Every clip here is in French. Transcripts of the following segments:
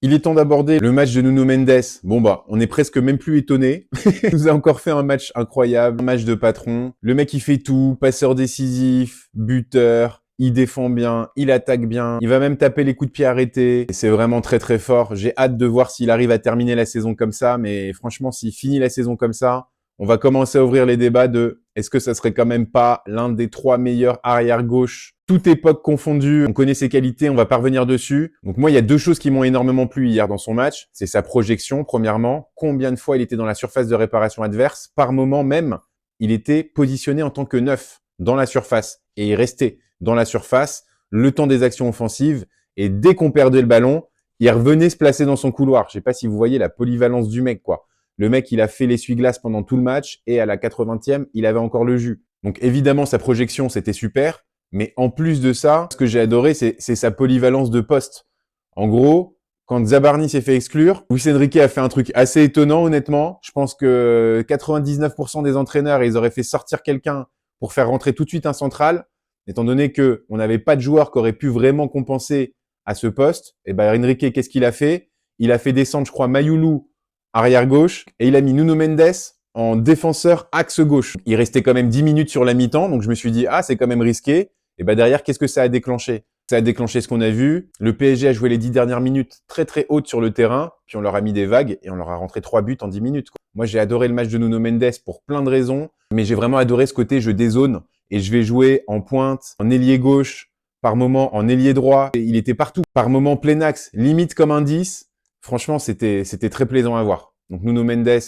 Il est temps d'aborder le match de Nuno Mendes. Bon bah, on est presque même plus étonné. Il nous a encore fait un match incroyable, un match de patron. Le mec, il fait tout, passeur décisif, buteur, il défend bien, il attaque bien, il va même taper les coups de pied arrêtés. C'est vraiment très très fort. J'ai hâte de voir s'il arrive à terminer la saison comme ça, mais franchement, s'il finit la saison comme ça, on va commencer à ouvrir les débats de est-ce que ça serait quand même pas l'un des 3 meilleurs arrière-gauche, toute époque confondue. On connaît ses qualités, on va pas revenir dessus. Donc moi, il y a 2 choses qui m'ont énormément plu hier dans son match. C'est sa projection, premièrement. Combien de fois il était dans la surface de réparation adverse. Par moment même, il était positionné en tant que neuf dans la surface. Et il restait dans la surface le temps des actions offensives. Et dès qu'on perdait le ballon, il revenait se placer dans son couloir. Je sais pas si vous voyez la polyvalence du mec, quoi. Le mec, il a fait l'essuie-glace pendant tout le match et à la 80e, il avait encore le jus. Donc évidemment, sa projection, c'était super. Mais en plus de ça, ce que j'ai adoré, c'est sa polyvalence de poste. En gros, quand Zabarni s'est fait exclure, Luis Enrique a fait un truc assez étonnant, honnêtement. Je pense que 99% des entraîneurs, ils auraient fait sortir quelqu'un pour faire rentrer tout de suite un central. Étant donné que on n'avait pas de joueur qui aurait pu vraiment compenser à ce poste, et ben Enrique, qu'est-ce qu'il a fait? Il a fait descendre, je crois, Mayoulou arrière gauche, et il a mis Nuno Mendes en défenseur axe gauche. Il restait quand même 10 minutes sur la mi-temps, donc je me suis dit, ah, c'est quand même risqué. Et bah derrière, qu'est-ce que ça a déclenché? Ça a déclenché ce qu'on a vu. Le PSG a joué les 10 dernières minutes très très hautes sur le terrain, puis on leur a mis des vagues et on leur a rentré 3 buts en 10 minutes, quoi. Moi, j'ai adoré le match de Nuno Mendes pour plein de raisons, mais j'ai vraiment adoré ce côté jeu des zones, et je vais jouer en pointe, en ailier gauche, par moment en ailier droit. Et il était partout, par moment plein axe, limite comme un 10. Franchement, c'était très plaisant à voir. Donc Nuno Mendes,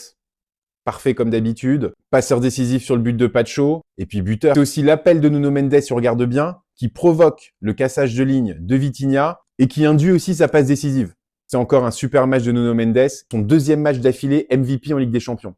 parfait comme d'habitude, passeur décisif sur le but de Pacho, et puis buteur. C'est aussi l'appel de Nuno Mendes, si on regarde bien, qui provoque le cassage de ligne de Vitinha, et qui induit aussi sa passe décisive. C'est encore un super match de Nuno Mendes, son 2e match d'affilée MVP en Ligue des Champions.